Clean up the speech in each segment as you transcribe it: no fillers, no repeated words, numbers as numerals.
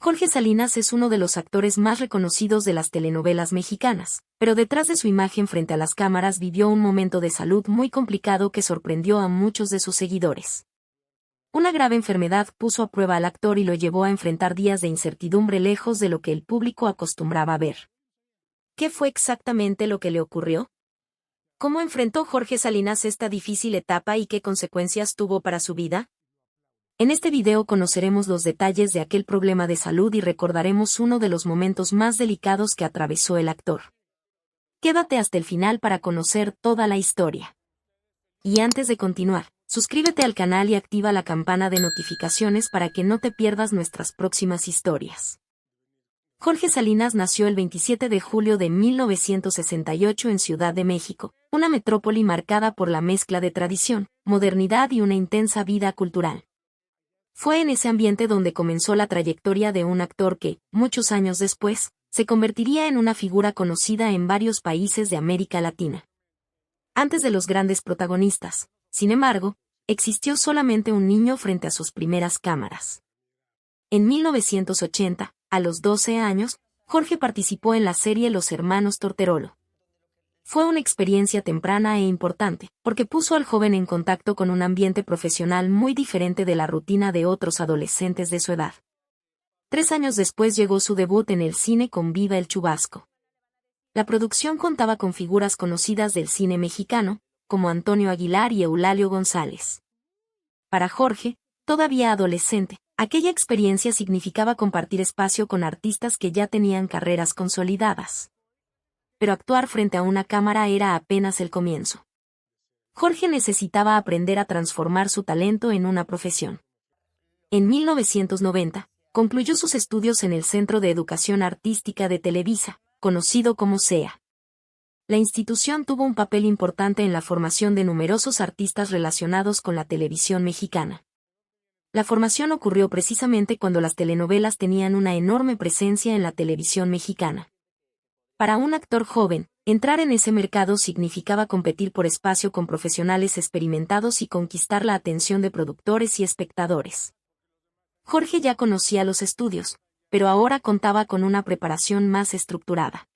Jorge Salinas es uno de los actores más reconocidos de las telenovelas mexicanas, pero detrás de su imagen frente a las cámaras vivió un momento de salud muy complicado que sorprendió a muchos de sus seguidores. Una grave enfermedad puso a prueba al actor y lo llevó a enfrentar días de incertidumbre lejos de lo que el público acostumbraba a ver. ¿Qué fue exactamente lo que le ocurrió? ¿Cómo enfrentó Jorge Salinas esta difícil etapa y qué consecuencias tuvo para su vida? En este video conoceremos los detalles de aquel problema de salud y recordaremos uno de los momentos más delicados que atravesó el actor. Quédate hasta el final para conocer toda la historia. Y antes de continuar, suscríbete al canal y activa la campana de notificaciones para que no te pierdas nuestras próximas historias. Jorge Salinas nació el 27 de julio de 1968 en Ciudad de México, una metrópoli marcada por la mezcla de tradición, modernidad y una intensa vida cultural. Fue en ese ambiente donde comenzó la trayectoria de un actor que, muchos años después, se convertiría en una figura conocida en varios países de América Latina. Antes de los grandes protagonistas, sin embargo, existió solamente un niño frente a sus primeras cámaras. En 1980, a los 12 años, Jorge participó en la serie Los Hermanos Torterolo. Fue una experiencia temprana e importante, porque puso al joven en contacto con un ambiente profesional muy diferente de la rutina de otros adolescentes de su edad. 3 años después llegó su debut en el cine con Viva el Chubasco. La producción contaba con figuras conocidas del cine mexicano, como Antonio Aguilar y Eulalio González. Para Jorge, todavía adolescente, aquella experiencia significaba compartir espacio con artistas que ya tenían carreras consolidadas. Pero actuar frente a una cámara era apenas el comienzo. Jorge necesitaba aprender a transformar su talento en una profesión. En 1990, concluyó sus estudios en el Centro de Educación Artística de Televisa, conocido como CEA. La institución tuvo un papel importante en la formación de numerosos artistas relacionados con la televisión mexicana. La formación ocurrió precisamente cuando las telenovelas tenían una enorme presencia en la televisión mexicana. Para un actor joven, entrar en ese mercado significaba competir por espacio con profesionales experimentados y conquistar la atención de productores y espectadores. Jorge ya conocía los estudios, pero ahora contaba con una preparación más estructurada.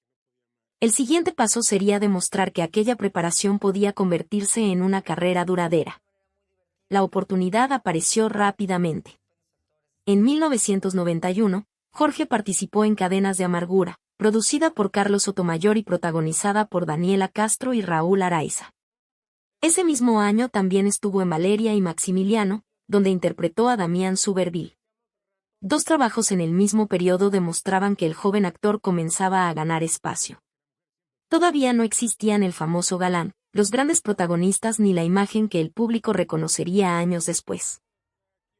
El siguiente paso sería demostrar que aquella preparación podía convertirse en una carrera duradera. La oportunidad apareció rápidamente. En 1991, Jorge participó en Cadenas de Amargura, producida por Carlos Sotomayor y protagonizada por Daniela Castro y Raúl Araiza. Ese mismo año también estuvo en Valeria y Maximiliano, donde interpretó a Damián Suberville. 2 trabajos en el mismo periodo demostraban que el joven actor comenzaba a ganar espacio. Todavía no existían el famoso galán, los grandes protagonistas ni la imagen que el público reconocería años después.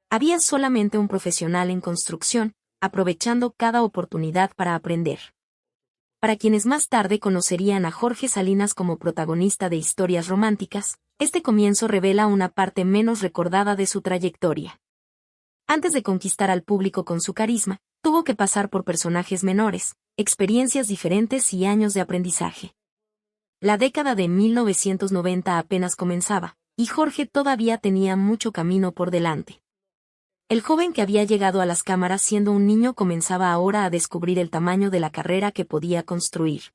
Había solamente un profesional en construcción, aprovechando cada oportunidad para aprender. Para quienes más tarde conocerían a Jorge Salinas como protagonista de historias románticas, este comienzo revela una parte menos recordada de su trayectoria. Antes de conquistar al público con su carisma, tuvo que pasar por personajes menores, experiencias diferentes y años de aprendizaje. La década de 1990 apenas comenzaba, y Jorge todavía tenía mucho camino por delante. El joven que había llegado a las cámaras siendo un niño comenzaba ahora a descubrir el tamaño de la carrera que podía construir.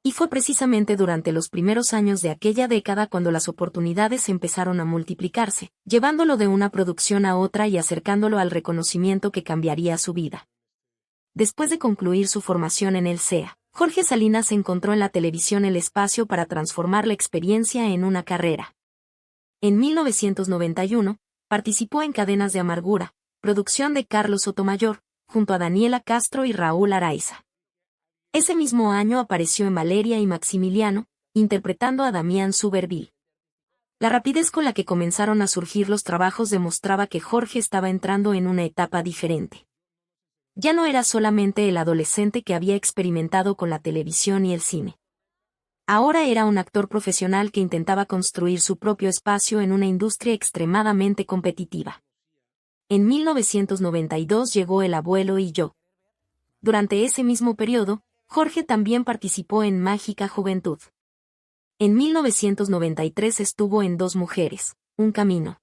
Y fue precisamente durante los primeros años de aquella década cuando las oportunidades empezaron a multiplicarse, llevándolo de una producción a otra y acercándolo al reconocimiento que cambiaría su vida. Después de concluir su formación en el CEA, Jorge Salinas encontró en la televisión el espacio para transformar la experiencia en una carrera. En 1991, participó en Cadenas de Amargura, producción de Carlos Sotomayor, junto a Daniela Castro y Raúl Araiza. Ese mismo año apareció en Valeria y Maximiliano, interpretando a Damián Suberville. La rapidez con la que comenzaron a surgir los trabajos demostraba que Jorge estaba entrando en una etapa diferente. Ya no era solamente el adolescente que había experimentado con la televisión y el cine. Ahora era un actor profesional que intentaba construir su propio espacio en una industria extremadamente competitiva. En 1992 llegó El abuelo y yo. Durante ese mismo periodo, Jorge también participó en Mágica Juventud. En 1993 estuvo en Dos mujeres, un camino.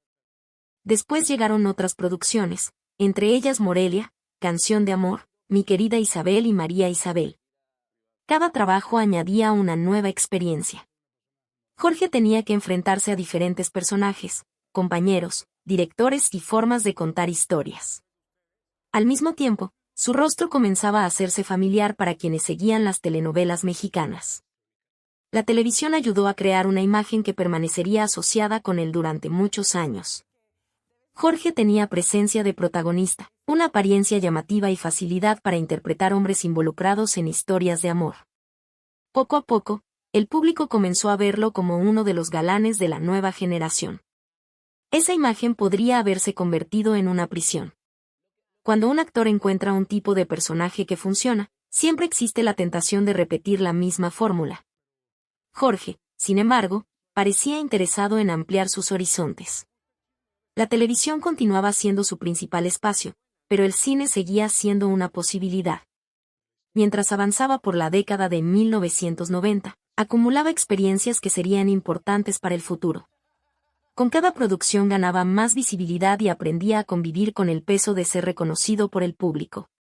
Después llegaron otras producciones, entre ellas Morelia, Canción de amor, Mi querida Isabel y María Isabel. Cada trabajo añadía una nueva experiencia. Jorge tenía que enfrentarse a diferentes personajes, compañeros, directores y formas de contar historias. Al mismo tiempo, su rostro comenzaba a hacerse familiar para quienes seguían las telenovelas mexicanas. La televisión ayudó a crear una imagen que permanecería asociada con él durante muchos años. Jorge tenía presencia de protagonista, una apariencia llamativa y facilidad para interpretar hombres involucrados en historias de amor. Poco a poco, el público comenzó a verlo como uno de los galanes de la nueva generación. Esa imagen podría haberse convertido en una prisión. Cuando un actor encuentra un tipo de personaje que funciona, siempre existe la tentación de repetir la misma fórmula. Jorge, sin embargo, parecía interesado en ampliar sus horizontes. La televisión continuaba siendo su principal espacio, pero el cine seguía siendo una posibilidad. Mientras avanzaba por la década de 1990, acumulaba experiencias que serían importantes para el futuro. Con cada producción ganaba más visibilidad y aprendía a convivir con el peso de ser reconocido por el público.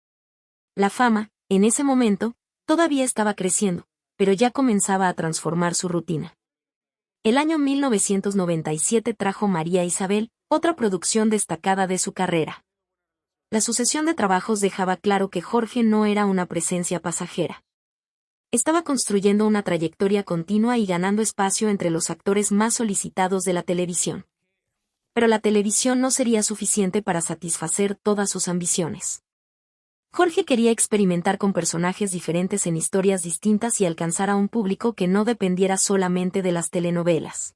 La fama, en ese momento, todavía estaba creciendo, pero ya comenzaba a transformar su rutina. El año 1997 trajo María Isabel, otra producción destacada de su carrera. La sucesión de trabajos dejaba claro que Jorge no era una presencia pasajera. Estaba construyendo una trayectoria continua y ganando espacio entre los actores más solicitados de la televisión. Pero la televisión no sería suficiente para satisfacer todas sus ambiciones. Jorge quería experimentar con personajes diferentes en historias distintas y alcanzar a un público que no dependiera solamente de las telenovelas.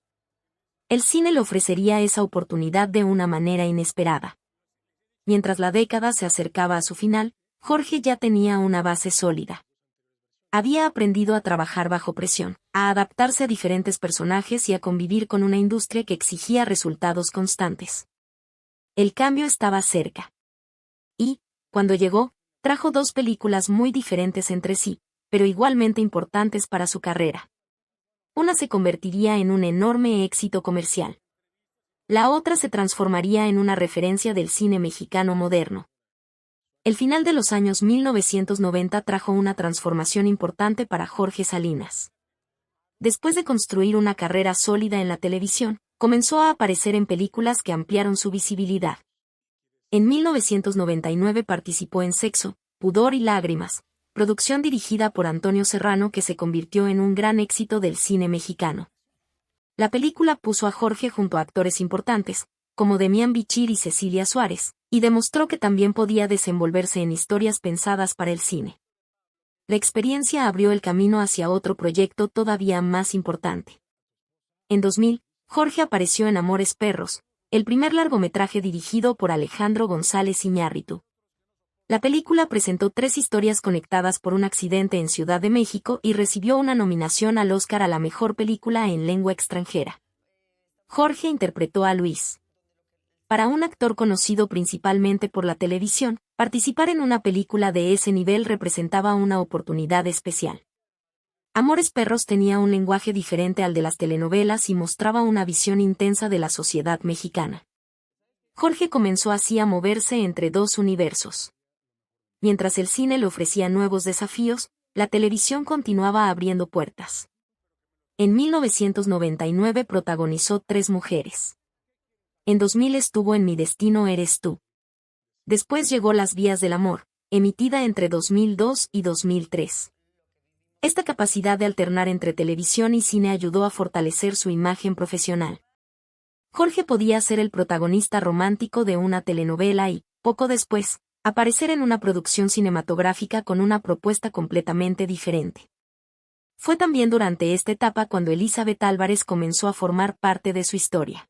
El cine le ofrecería esa oportunidad de una manera inesperada. Mientras la década se acercaba a su final, Jorge ya tenía una base sólida. Había aprendido a trabajar bajo presión, a adaptarse a diferentes personajes y a convivir con una industria que exigía resultados constantes. El cambio estaba cerca. Y, cuando llegó, trajo dos películas muy diferentes entre sí, pero igualmente importantes para su carrera. Una se convertiría en un enorme éxito comercial. La otra se transformaría en una referencia del cine mexicano moderno. El final de los años 1990 trajo una transformación importante para Jorge Salinas. Después de construir una carrera sólida en la televisión, comenzó a aparecer en películas que ampliaron su visibilidad. En 1999 participó en Sexo, Pudor y Lágrimas, producción dirigida por Antonio Serrano que se convirtió en un gran éxito del cine mexicano. La película puso a Jorge junto a actores importantes, como Demián Bichir y Cecilia Suárez, y demostró que también podía desenvolverse en historias pensadas para el cine. La experiencia abrió el camino hacia otro proyecto todavía más importante. En 2000, Jorge apareció en Amores Perros, el primer largometraje dirigido por Alejandro González Iñárritu. La película presentó 3 historias conectadas por un accidente en Ciudad de México y recibió una nominación al Oscar a la mejor película en lengua extranjera. Jorge interpretó a Luis. Para un actor conocido principalmente por la televisión, participar en una película de ese nivel representaba una oportunidad especial. Amores Perros tenía un lenguaje diferente al de las telenovelas y mostraba una visión intensa de la sociedad mexicana. Jorge comenzó así a moverse entre dos universos. Mientras el cine le ofrecía nuevos desafíos, la televisión continuaba abriendo puertas. En 1999 protagonizó 3 mujeres. En 2000 estuvo en Mi destino eres tú. Después llegó Las vías del amor, emitida entre 2002 y 2003. Esta capacidad de alternar entre televisión y cine ayudó a fortalecer su imagen profesional. Jorge podía ser el protagonista romántico de una telenovela y, poco después, aparecer en una producción cinematográfica con una propuesta completamente diferente. Fue también durante esta etapa cuando Elizabeth Álvarez comenzó a formar parte de su historia.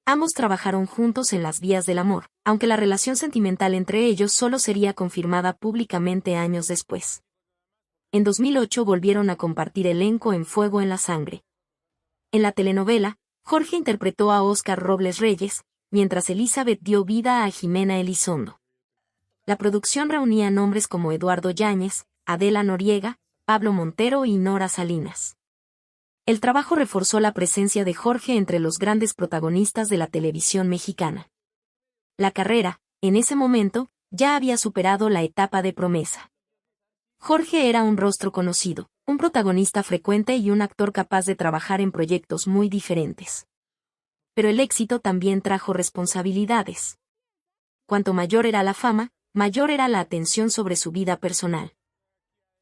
Ambos trabajaron juntos en Las vías del amor, aunque la relación sentimental entre ellos solo sería confirmada públicamente años después. En 2008 volvieron a compartir elenco en Fuego en la sangre. En la telenovela, Jorge interpretó a Óscar Robles Reyes, mientras Elizabeth dio vida a Jimena Elizondo. La producción reunía nombres como Eduardo Yáñez, Adela Noriega, Pablo Montero y Nora Salinas. El trabajo reforzó la presencia de Jorge entre los grandes protagonistas de la televisión mexicana. La carrera, en ese momento, ya había superado la etapa de promesa. Jorge era un rostro conocido, un protagonista frecuente y un actor capaz de trabajar en proyectos muy diferentes. Pero el éxito también trajo responsabilidades. Cuanto mayor era la fama, mayor era la atención sobre su vida personal.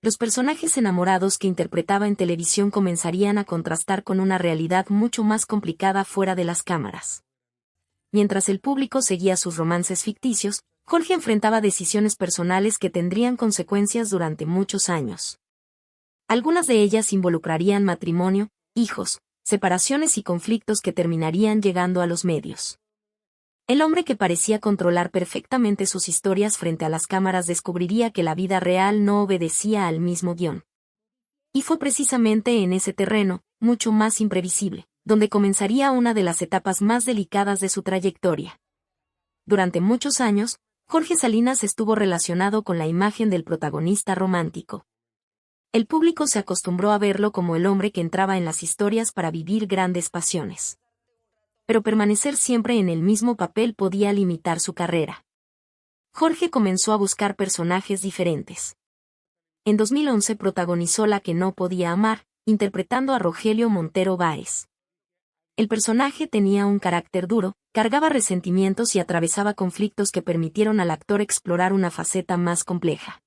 Los personajes enamorados que interpretaba en televisión comenzarían a contrastar con una realidad mucho más complicada fuera de las cámaras. Mientras el público seguía sus romances ficticios, Jorge enfrentaba decisiones personales que tendrían consecuencias durante muchos años. Algunas de ellas involucrarían matrimonio, hijos, separaciones y conflictos que terminarían llegando a los medios. El hombre que parecía controlar perfectamente sus historias frente a las cámaras descubriría que la vida real no obedecía al mismo guión. Y fue precisamente en ese terreno, mucho más imprevisible, donde comenzaría una de las etapas más delicadas de su trayectoria. Durante muchos años, Jorge Salinas estuvo relacionado con la imagen del protagonista romántico. El público se acostumbró a verlo como el hombre que entraba en las historias para vivir grandes pasiones. Pero permanecer siempre en el mismo papel podía limitar su carrera. Jorge comenzó a buscar personajes diferentes. En 2011 protagonizó La que no podía amar, interpretando a Rogelio Montero Báez. El personaje tenía un carácter duro, cargaba resentimientos y atravesaba conflictos que permitieron al actor explorar una faceta más compleja.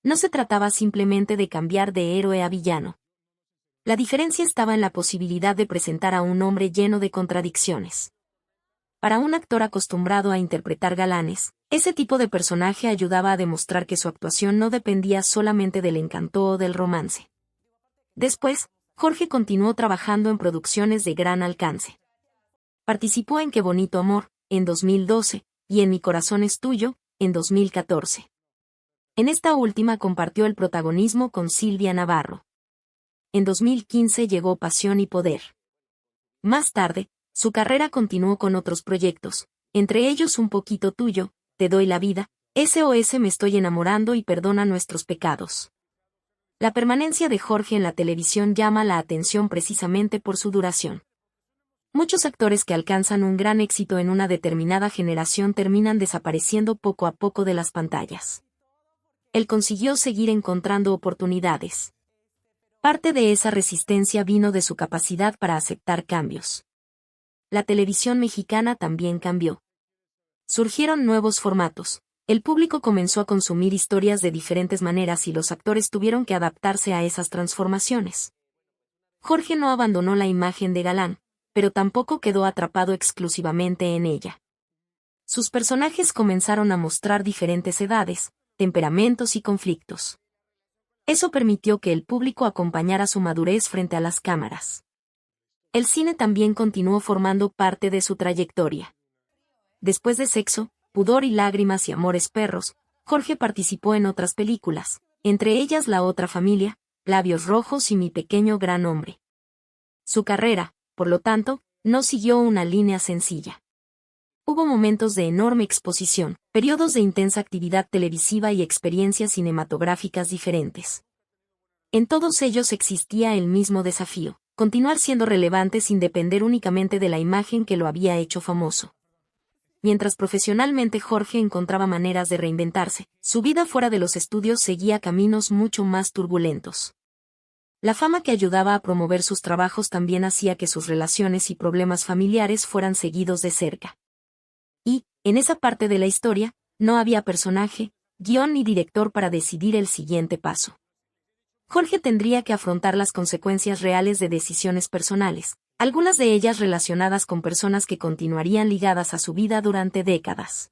No se trataba simplemente de cambiar de héroe a villano. La diferencia estaba en la posibilidad de presentar a un hombre lleno de contradicciones. Para un actor acostumbrado a interpretar galanes, ese tipo de personaje ayudaba a demostrar que su actuación no dependía solamente del encanto o del romance. Después, Jorge continuó trabajando en producciones de gran alcance. Participó en Qué bonito amor, en 2012, y en Mi corazón es tuyo, en 2014. En esta última compartió el protagonismo con Silvia Navarro. En 2015 llegó Pasión y Poder. Más tarde, su carrera continuó con otros proyectos, entre ellos Un poquito tuyo, Te doy la vida, SOS Me estoy enamorando y Perdona nuestros pecados. La permanencia de Jorge en la televisión llama la atención precisamente por su duración. Muchos actores que alcanzan un gran éxito en una determinada generación terminan desapareciendo poco a poco de las pantallas. Él consiguió seguir encontrando oportunidades. Parte de esa resistencia vino de su capacidad para aceptar cambios. La televisión mexicana también cambió. Surgieron nuevos formatos. El público comenzó a consumir historias de diferentes maneras y los actores tuvieron que adaptarse a esas transformaciones. Jorge no abandonó la imagen de galán, pero tampoco quedó atrapado exclusivamente en ella. Sus personajes comenzaron a mostrar diferentes edades, temperamentos y conflictos. Eso permitió que el público acompañara su madurez frente a las cámaras. El cine también continuó formando parte de su trayectoria. Después de Sexo, Pudor y Lágrimas y Amores Perros, Jorge participó en otras películas, entre ellas La otra familia, Labios rojos y Mi pequeño gran hombre. Su carrera, por lo tanto, no siguió una línea sencilla. Hubo momentos de enorme exposición, periodos de intensa actividad televisiva y experiencias cinematográficas diferentes. En todos ellos existía el mismo desafío, continuar siendo relevante sin depender únicamente de la imagen que lo había hecho famoso. Mientras profesionalmente Jorge encontraba maneras de reinventarse, su vida fuera de los estudios seguía caminos mucho más turbulentos. La fama que ayudaba a promover sus trabajos también hacía que sus relaciones y problemas familiares fueran seguidos de cerca. Y, en esa parte de la historia, no había personaje, guión ni director para decidir el siguiente paso. Jorge tendría que afrontar las consecuencias reales de decisiones personales, algunas de ellas relacionadas con personas que continuarían ligadas a su vida durante décadas.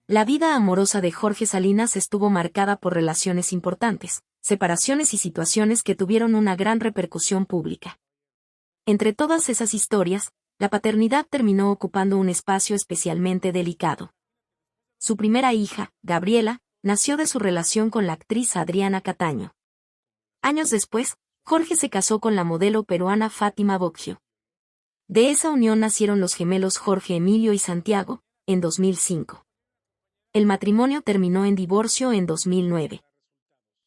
La vida amorosa de Jorge Salinas estuvo marcada por relaciones importantes, separaciones y situaciones que tuvieron una gran repercusión pública. Entre todas esas historias, la paternidad terminó ocupando un espacio especialmente delicado. Su primera hija, Gabriela, nació de su relación con la actriz Adriana Cataño. Años después, Jorge se casó con la modelo peruana Fátima Bocchio. De esa unión nacieron los gemelos Jorge Emilio y Santiago, en 2005. El matrimonio terminó en divorcio en 2009.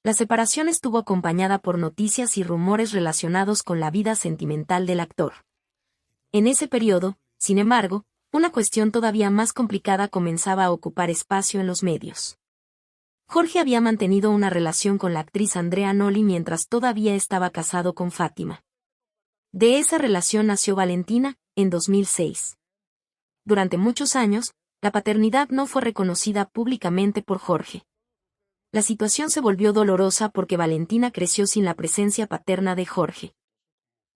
La separación estuvo acompañada por noticias y rumores relacionados con la vida sentimental del actor. En ese periodo, sin embargo, una cuestión todavía más complicada comenzaba a ocupar espacio en los medios. Jorge había mantenido una relación con la actriz Andrea Noli mientras todavía estaba casado con Fátima. De esa relación nació Valentina, en 2006. Durante muchos años, la paternidad no fue reconocida públicamente por Jorge. La situación se volvió dolorosa porque Valentina creció sin la presencia paterna de Jorge.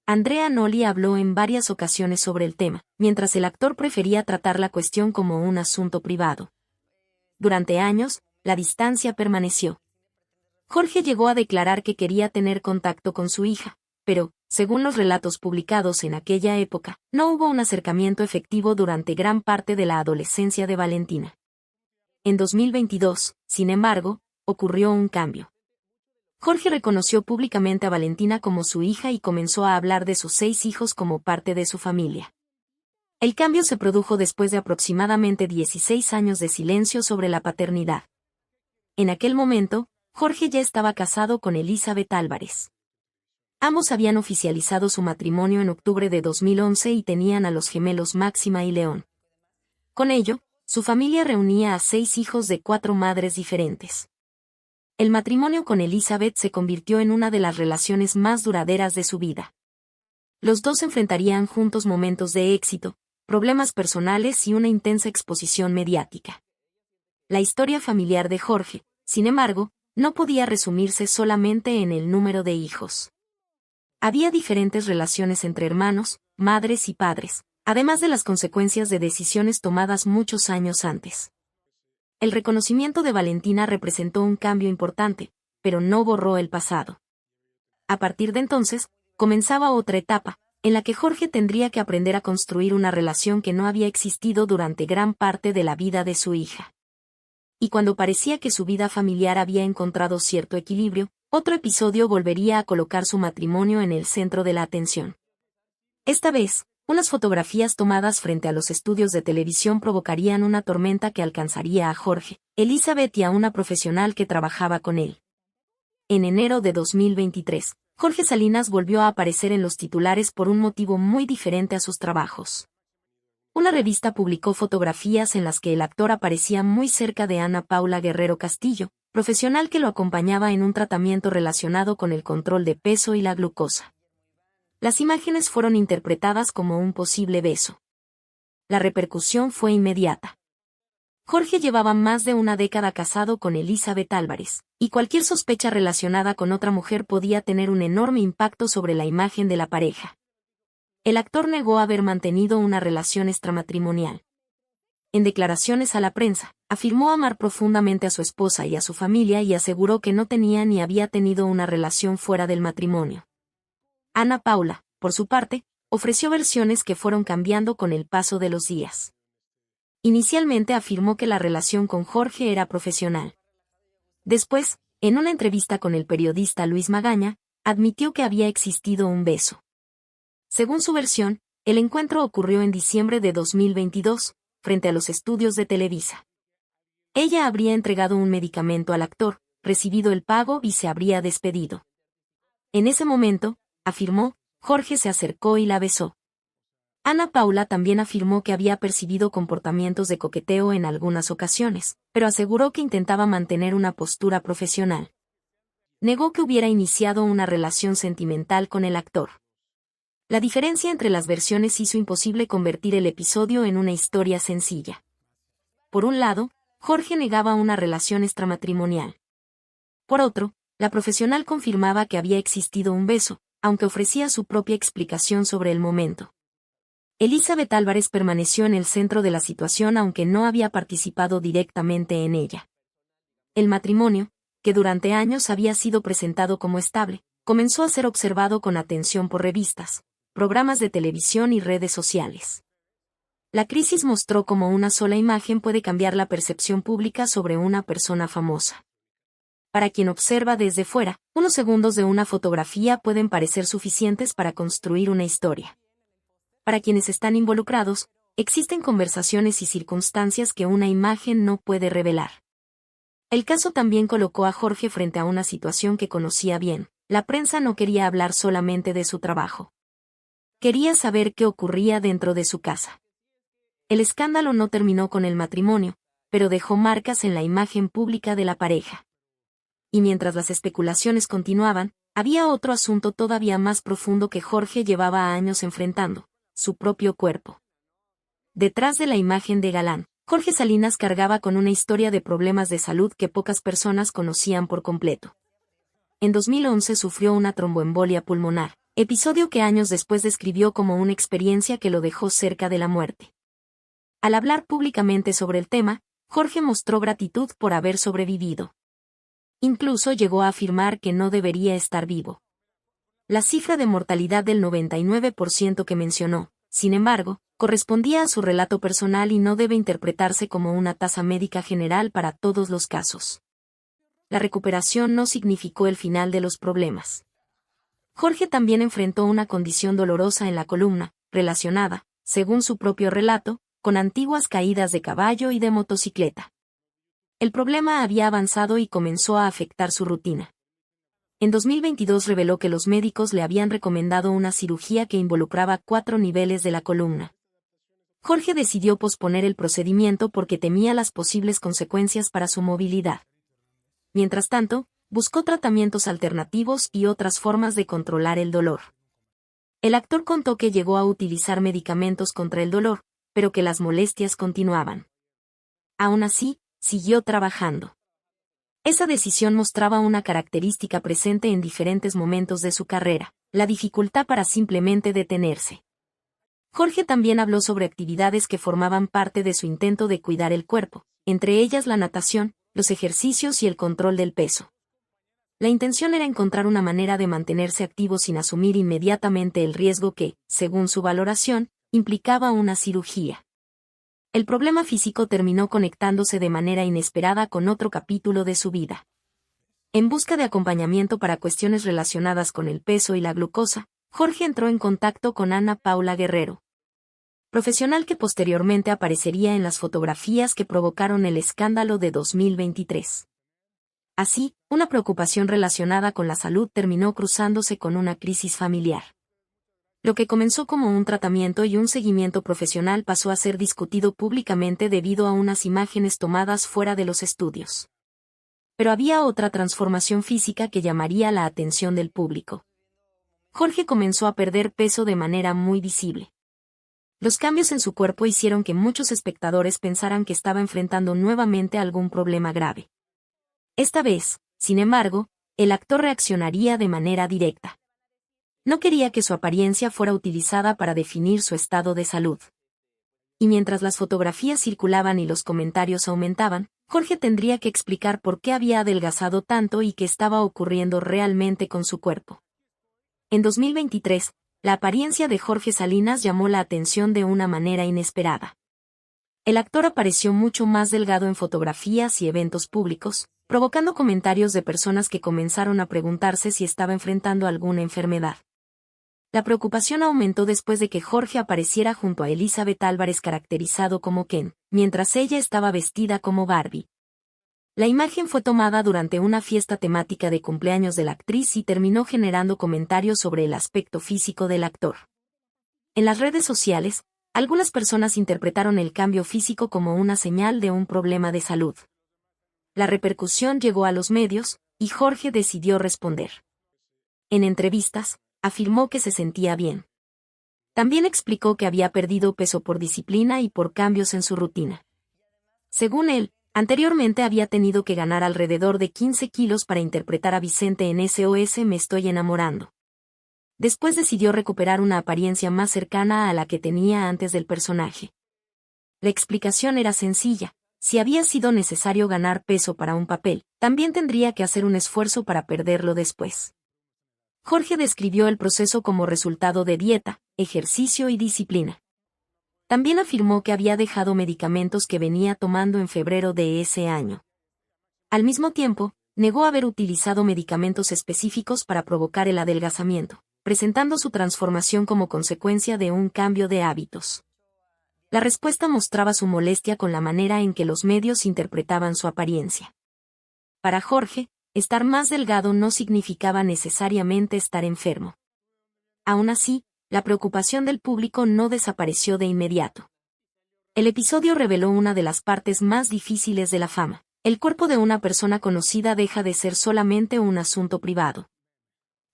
Andrea Noli habló en varias ocasiones sobre el tema, mientras el actor prefería tratar la cuestión como un asunto privado. Durante años, la distancia permaneció. Jorge llegó a declarar que quería tener contacto con su hija, pero, según los relatos publicados en aquella época, no hubo un acercamiento efectivo durante gran parte de la adolescencia de Valentina. En 2022, sin embargo, ocurrió un cambio. Jorge reconoció públicamente a Valentina como su hija y comenzó a hablar de sus 6 hijos como parte de su familia. El cambio se produjo después de aproximadamente 16 años de silencio sobre la paternidad. En aquel momento, Jorge ya estaba casado con Elizabeth Álvarez. Ambos habían oficializado su matrimonio en octubre de 2011 y tenían a los gemelos Máxima y León. Con ello, su familia reunía a 6 hijos de 4 madres diferentes. El matrimonio con Elizabeth se convirtió en una de las relaciones más duraderas de su vida. Los dos enfrentarían juntos momentos de éxito, problemas personales y una intensa exposición mediática. La historia familiar de Jorge, sin embargo, no podía resumirse solamente en el número de hijos. Había diferentes relaciones entre hermanos, madres y padres, además de las consecuencias de decisiones tomadas muchos años antes. El reconocimiento de Valentina representó un cambio importante, pero no borró el pasado. A partir de entonces, comenzaba otra etapa, en la que Jorge tendría que aprender a construir una relación que no había existido durante gran parte de la vida de su hija. Y cuando parecía que su vida familiar había encontrado cierto equilibrio, otro episodio volvería a colocar su matrimonio en el centro de la atención. Esta vez, unas fotografías tomadas frente a los estudios de televisión provocarían una tormenta que alcanzaría a Jorge, Elizabeth y a una profesional que trabajaba con él. En enero de 2023, Jorge Salinas volvió a aparecer en los titulares por un motivo muy diferente a sus trabajos. Una revista publicó fotografías en las que el actor aparecía muy cerca de Ana Paula Guerrero Castillo, profesional que lo acompañaba en un tratamiento relacionado con el control de peso y la glucosa. Las imágenes fueron interpretadas como un posible beso. La repercusión fue inmediata. Jorge llevaba más de una década casado con Elizabeth Álvarez, y cualquier sospecha relacionada con otra mujer podía tener un enorme impacto sobre la imagen de la pareja. El actor negó haber mantenido una relación extramatrimonial. En declaraciones a la prensa, afirmó amar profundamente a su esposa y a su familia y aseguró que no tenía ni había tenido una relación fuera del matrimonio. Ana Paula, por su parte, ofreció versiones que fueron cambiando con el paso de los días. Inicialmente afirmó que la relación con Jorge era profesional. Después, en una entrevista con el periodista Luis Magaña, admitió que había existido un beso. Según su versión, el encuentro ocurrió en diciembre de 2022, frente a los estudios de Televisa. Ella habría entregado un medicamento al actor, recibido el pago y se habría despedido. En ese momento, afirmó, Jorge se acercó y la besó. Ana Paula también afirmó que había percibido comportamientos de coqueteo en algunas ocasiones, pero aseguró que intentaba mantener una postura profesional. Negó que hubiera iniciado una relación sentimental con el actor. La diferencia entre las versiones hizo imposible convertir el episodio en una historia sencilla. Por un lado, Jorge negaba una relación extramatrimonial. Por otro, la profesional confirmaba que había existido un beso, aunque ofrecía su propia explicación sobre el momento. Elizabeth Álvarez permaneció en el centro de la situación aunque no había participado directamente en ella. El matrimonio, que durante años había sido presentado como estable, comenzó a ser observado con atención por revistas, programas de televisión y redes sociales. La crisis mostró cómo una sola imagen puede cambiar la percepción pública sobre una persona famosa. Para quien observa desde fuera, unos segundos de una fotografía pueden parecer suficientes para construir una historia. Para quienes están involucrados, existen conversaciones y circunstancias que una imagen no puede revelar. El caso también colocó a Jorge frente a una situación que conocía bien. La prensa no quería hablar solamente de su trabajo. Quería saber qué ocurría dentro de su casa. El escándalo no terminó con el matrimonio, pero dejó marcas en la imagen pública de la pareja. Y mientras las especulaciones continuaban, había otro asunto todavía más profundo que Jorge llevaba años enfrentando: su propio cuerpo. Detrás de la imagen de galán, Jorge Salinas cargaba con una historia de problemas de salud que pocas personas conocían por completo. En 2011 sufrió una tromboembolia pulmonar, episodio que años después describió como una experiencia que lo dejó cerca de la muerte. Al hablar públicamente sobre el tema, Jorge mostró gratitud por haber sobrevivido. Incluso llegó a afirmar que no debería estar vivo. La cifra de mortalidad del 99% que mencionó, sin embargo, correspondía a su relato personal y no debe interpretarse como una tasa médica general para todos los casos. La recuperación no significó el final de los problemas. Jorge también enfrentó una condición dolorosa en la columna, relacionada, según su propio relato, con antiguas caídas de caballo y de motocicleta. El problema había avanzado y comenzó a afectar su rutina. En 2022 reveló que los médicos le habían recomendado una cirugía que involucraba 4 niveles de la columna. Jorge decidió posponer el procedimiento porque temía las posibles consecuencias para su movilidad. Mientras tanto, buscó tratamientos alternativos y otras formas de controlar el dolor. El actor contó que llegó a utilizar medicamentos contra el dolor, pero que las molestias continuaban. Aún así, siguió trabajando. Esa decisión mostraba una característica presente en diferentes momentos de su carrera: la dificultad para simplemente detenerse. Jorge también habló sobre actividades que formaban parte de su intento de cuidar el cuerpo, entre ellas la natación, los ejercicios y el control del peso. La intención era encontrar una manera de mantenerse activo sin asumir inmediatamente el riesgo que, según su valoración, implicaba una cirugía. El problema físico terminó conectándose de manera inesperada con otro capítulo de su vida. En busca de acompañamiento para cuestiones relacionadas con el peso y la glucosa, Jorge entró en contacto con Ana Paula Guerrero, profesional que posteriormente aparecería en las fotografías que provocaron el escándalo de 2023. Así, una preocupación relacionada con la salud terminó cruzándose con una crisis familiar. Lo que comenzó como un tratamiento y un seguimiento profesional pasó a ser discutido públicamente debido a unas imágenes tomadas fuera de los estudios. Pero había otra transformación física que llamaría la atención del público. Jorge comenzó a perder peso de manera muy visible. Los cambios en su cuerpo hicieron que muchos espectadores pensaran que estaba enfrentando nuevamente algún problema grave. Esta vez, sin embargo, el actor reaccionaría de manera directa. No quería que su apariencia fuera utilizada para definir su estado de salud. Y mientras las fotografías circulaban y los comentarios aumentaban, Jorge tendría que explicar por qué había adelgazado tanto y qué estaba ocurriendo realmente con su cuerpo. En 2023, la apariencia de Jorge Salinas llamó la atención de una manera inesperada. El actor apareció mucho más delgado en fotografías y eventos públicos, provocando comentarios de personas que comenzaron a preguntarse si estaba enfrentando alguna enfermedad. La preocupación aumentó después de que Jorge apareciera junto a Elizabeth Álvarez caracterizado como Ken, mientras ella estaba vestida como Barbie. La imagen fue tomada durante una fiesta temática de cumpleaños de la actriz y terminó generando comentarios sobre el aspecto físico del actor. En las redes sociales, algunas personas interpretaron el cambio físico como una señal de un problema de salud. La repercusión llegó a los medios, y Jorge decidió responder. En entrevistas, afirmó que se sentía bien. También explicó que había perdido peso por disciplina y por cambios en su rutina. Según él, anteriormente había tenido que ganar alrededor de 15 kilos para interpretar a Vicente en SOS Me Estoy Enamorando. Después decidió recuperar una apariencia más cercana a la que tenía antes del personaje. La explicación era sencilla: si había sido necesario ganar peso para un papel, también tendría que hacer un esfuerzo para perderlo después. Jorge describió el proceso como resultado de dieta, ejercicio y disciplina. También afirmó que había dejado medicamentos que venía tomando en febrero de ese año. Al mismo tiempo, negó haber utilizado medicamentos específicos para provocar el adelgazamiento, presentando su transformación como consecuencia de un cambio de hábitos. La respuesta mostraba su molestia con la manera en que los medios interpretaban su apariencia. Para Jorge, estar más delgado no significaba necesariamente estar enfermo. Aún así, la preocupación del público no desapareció de inmediato. El episodio reveló una de las partes más difíciles de la fama. El cuerpo de una persona conocida deja de ser solamente un asunto privado.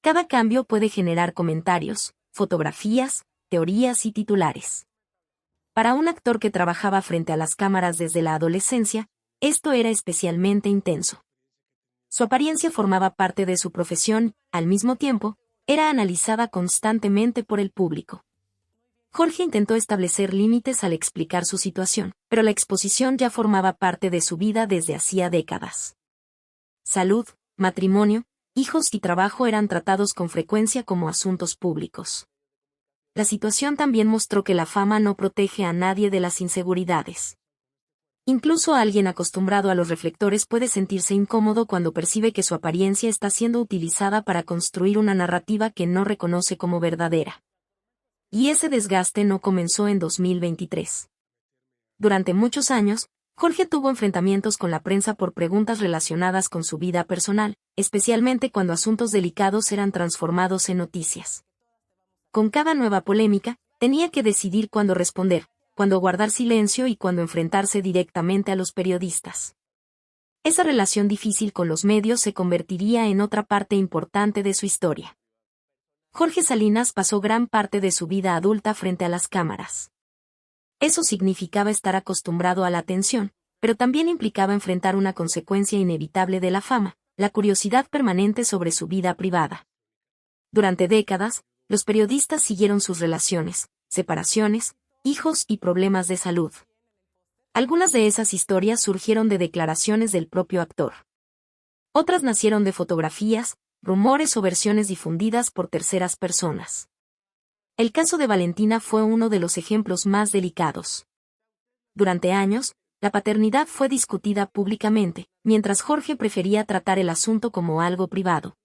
Cada cambio puede generar comentarios, fotografías, teorías y titulares. Para un actor que trabajaba frente a las cámaras desde la adolescencia, esto era especialmente intenso. Su apariencia formaba parte de su profesión, al mismo tiempo, era analizada constantemente por el público. Jorge intentó establecer límites al explicar su situación, pero la exposición ya formaba parte de su vida desde hacía décadas. Salud, matrimonio, hijos y trabajo eran tratados con frecuencia como asuntos públicos. La situación también mostró que la fama no protege a nadie de las inseguridades. Incluso alguien acostumbrado a los reflectores puede sentirse incómodo cuando percibe que su apariencia está siendo utilizada para construir una narrativa que no reconoce como verdadera. Y ese desgaste no comenzó en 2023. Durante muchos años, Jorge tuvo enfrentamientos con la prensa por preguntas relacionadas con su vida personal, especialmente cuando asuntos delicados eran transformados en noticias. Con cada nueva polémica, tenía que decidir cuándo responder, cuándo guardar silencio y cuándo enfrentarse directamente a los periodistas. Esa relación difícil con los medios se convertiría en otra parte importante de su historia. Jorge Salinas pasó gran parte de su vida adulta frente a las cámaras. Eso significaba estar acostumbrado a la atención, pero también implicaba enfrentar una consecuencia inevitable de la fama, la curiosidad permanente sobre su vida privada. Durante décadas, los periodistas siguieron sus relaciones, separaciones, hijos y problemas de salud. Algunas de esas historias surgieron de declaraciones del propio actor. Otras nacieron de fotografías, rumores o versiones difundidas por terceras personas. El caso de Valentina fue uno de los ejemplos más delicados. Durante años, la paternidad fue discutida públicamente, mientras Jorge prefería tratar el asunto como algo privado.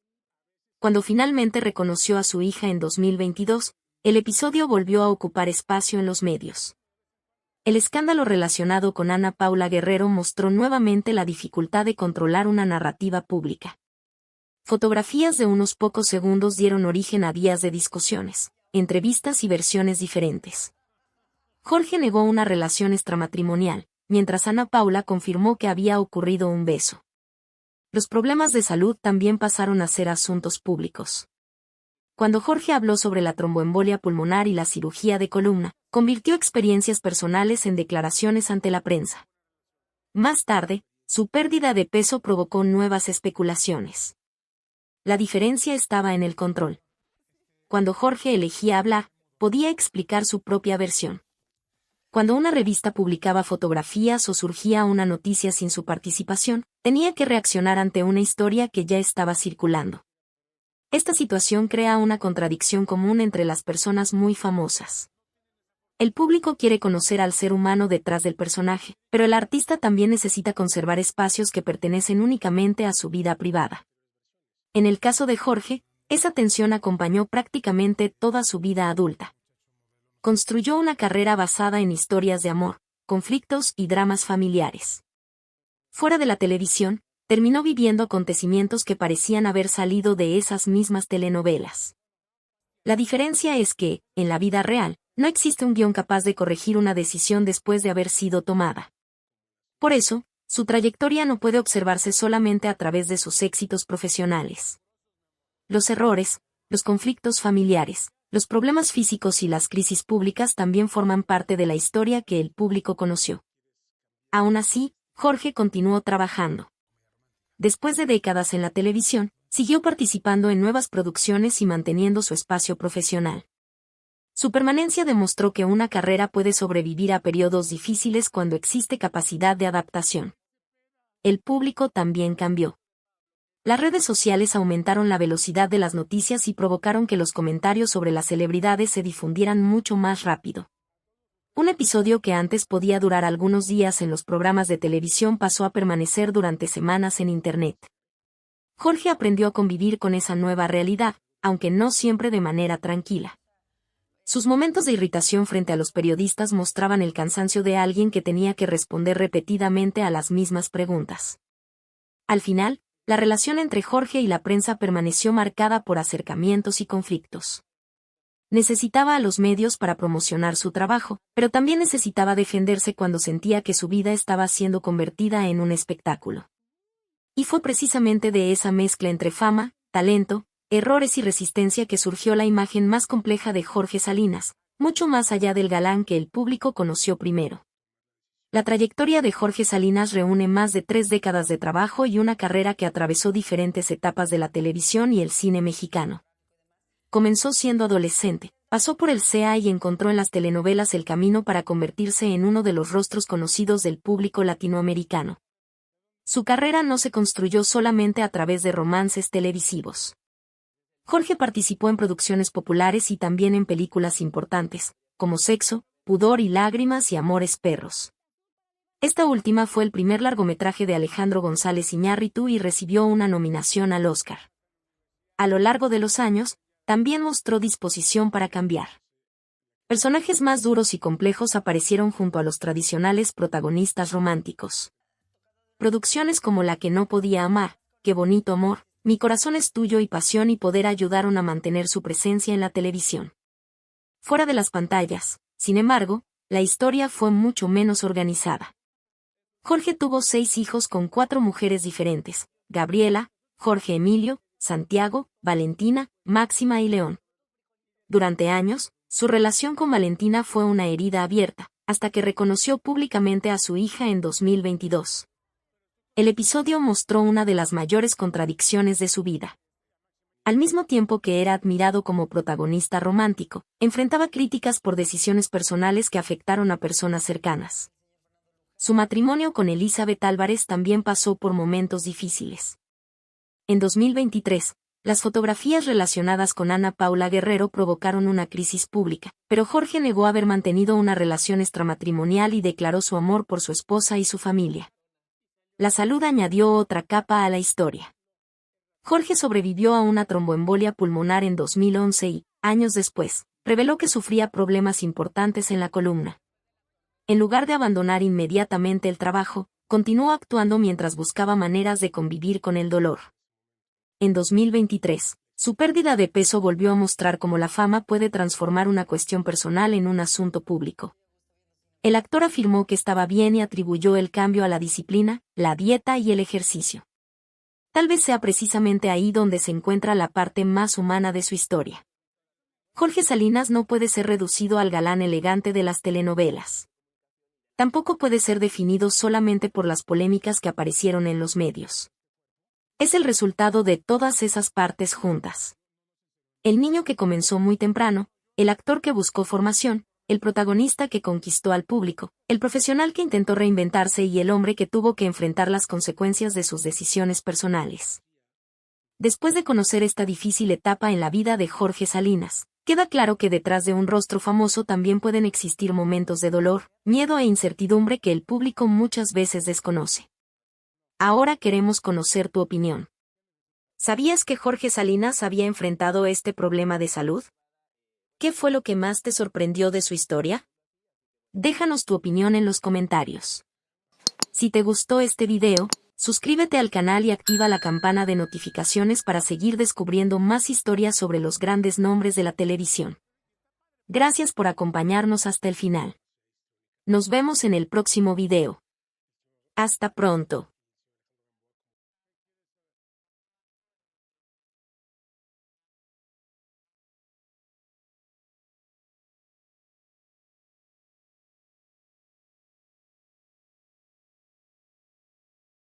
Cuando finalmente reconoció a su hija en 2022, el episodio volvió a ocupar espacio en los medios. El escándalo relacionado con Ana Paula Guerrero mostró nuevamente la dificultad de controlar una narrativa pública. Fotografías de unos pocos segundos dieron origen a días de discusiones, entrevistas y versiones diferentes. Jorge negó una relación extramatrimonial, mientras Ana Paula confirmó que había ocurrido un beso. Los problemas de salud también pasaron a ser asuntos públicos. Cuando Jorge habló sobre la tromboembolia pulmonar y la cirugía de columna, convirtió experiencias personales en declaraciones ante la prensa. Más tarde, su pérdida de peso provocó nuevas especulaciones. La diferencia estaba en el control. Cuando Jorge elegía hablar, podía explicar su propia versión. Cuando una revista publicaba fotografías o surgía una noticia sin su participación, tenía que reaccionar ante una historia que ya estaba circulando. Esta situación crea una contradicción común entre las personas muy famosas. El público quiere conocer al ser humano detrás del personaje, pero el artista también necesita conservar espacios que pertenecen únicamente a su vida privada. En el caso de Jorge, esa tensión acompañó prácticamente toda su vida adulta. Construyó una carrera basada en historias de amor, conflictos y dramas familiares. Fuera de la televisión, terminó viviendo acontecimientos que parecían haber salido de esas mismas telenovelas. La diferencia es que, en la vida real, no existe un guión capaz de corregir una decisión después de haber sido tomada. Por eso, su trayectoria no puede observarse solamente a través de sus éxitos profesionales. Los errores, los conflictos familiares, los problemas físicos y las crisis públicas también forman parte de la historia que el público conoció. Aún así, Jorge continuó trabajando. Después de décadas en la televisión, siguió participando en nuevas producciones y manteniendo su espacio profesional. Su permanencia demostró que una carrera puede sobrevivir a periodos difíciles cuando existe capacidad de adaptación. El público también cambió. Las redes sociales aumentaron la velocidad de las noticias y provocaron que los comentarios sobre las celebridades se difundieran mucho más rápido. Un episodio que antes podía durar algunos días en los programas de televisión pasó a permanecer durante semanas en Internet. Jorge aprendió a convivir con esa nueva realidad, aunque no siempre de manera tranquila. Sus momentos de irritación frente a los periodistas mostraban el cansancio de alguien que tenía que responder repetidamente a las mismas preguntas. Al final, la relación entre Jorge y la prensa permaneció marcada por acercamientos y conflictos. Necesitaba a los medios para promocionar su trabajo, pero también necesitaba defenderse cuando sentía que su vida estaba siendo convertida en un espectáculo. Y fue precisamente de esa mezcla entre fama, talento, errores y resistencia que surgió la imagen más compleja de Jorge Salinas, mucho más allá del galán que el público conoció primero. La trayectoria de Jorge Salinas reúne más de 3 décadas de trabajo y una carrera que atravesó diferentes etapas de la televisión y el cine mexicano. Comenzó siendo adolescente, pasó por el CEA y encontró en las telenovelas el camino para convertirse en uno de los rostros conocidos del público latinoamericano. Su carrera no se construyó solamente a través de romances televisivos. Jorge participó en producciones populares y también en películas importantes, como Sexo, Pudor y Lágrimas y Amores Perros. Esta última fue el primer largometraje de Alejandro González Iñárritu y recibió una nominación al Oscar. A lo largo de los años, también mostró disposición para cambiar. Personajes más duros y complejos aparecieron junto a los tradicionales protagonistas románticos. Producciones como La que no podía amar, Qué bonito amor, Mi corazón es tuyo y Pasión y Poder ayudaron a mantener su presencia en la televisión. Fuera de las pantallas, sin embargo, la historia fue mucho menos organizada. Jorge tuvo 6 hijos con 4 mujeres diferentes: Gabriela, Jorge Emilio, Santiago, Valentina, Máxima y León. Durante años, su relación con Valentina fue una herida abierta, hasta que reconoció públicamente a su hija en 2022. El episodio mostró una de las mayores contradicciones de su vida. Al mismo tiempo que era admirado como protagonista romántico, enfrentaba críticas por decisiones personales que afectaron a personas cercanas. Su matrimonio con Elizabeth Álvarez también pasó por momentos difíciles. En 2023, las fotografías relacionadas con Ana Paula Guerrero provocaron una crisis pública, pero Jorge negó haber mantenido una relación extramatrimonial y declaró su amor por su esposa y su familia. La salud añadió otra capa a la historia. Jorge sobrevivió a una tromboembolia pulmonar en 2011 y, años después, reveló que sufría problemas importantes en la columna. En lugar de abandonar inmediatamente el trabajo, continuó actuando mientras buscaba maneras de convivir con el dolor. En 2023, su pérdida de peso volvió a mostrar cómo la fama puede transformar una cuestión personal en un asunto público. El actor afirmó que estaba bien y atribuyó el cambio a la disciplina, la dieta y el ejercicio. Tal vez sea precisamente ahí donde se encuentra la parte más humana de su historia. Jorge Salinas no puede ser reducido al galán elegante de las telenovelas. Tampoco puede ser definido solamente por las polémicas que aparecieron en los medios. Es el resultado de todas esas partes juntas. El niño que comenzó muy temprano, el actor que buscó formación, el protagonista que conquistó al público, el profesional que intentó reinventarse y el hombre que tuvo que enfrentar las consecuencias de sus decisiones personales. Después de conocer esta difícil etapa en la vida de Jorge Salinas, queda claro que detrás de un rostro famoso también pueden existir momentos de dolor, miedo e incertidumbre que el público muchas veces desconoce. Ahora queremos conocer tu opinión. ¿Sabías que Jorge Salinas había enfrentado este problema de salud? ¿Qué fue lo que más te sorprendió de su historia? Déjanos tu opinión en los comentarios. Si te gustó este video, suscríbete al canal y activa la campana de notificaciones para seguir descubriendo más historias sobre los grandes nombres de la televisión. Gracias por acompañarnos hasta el final. Nos vemos en el próximo video. Hasta pronto.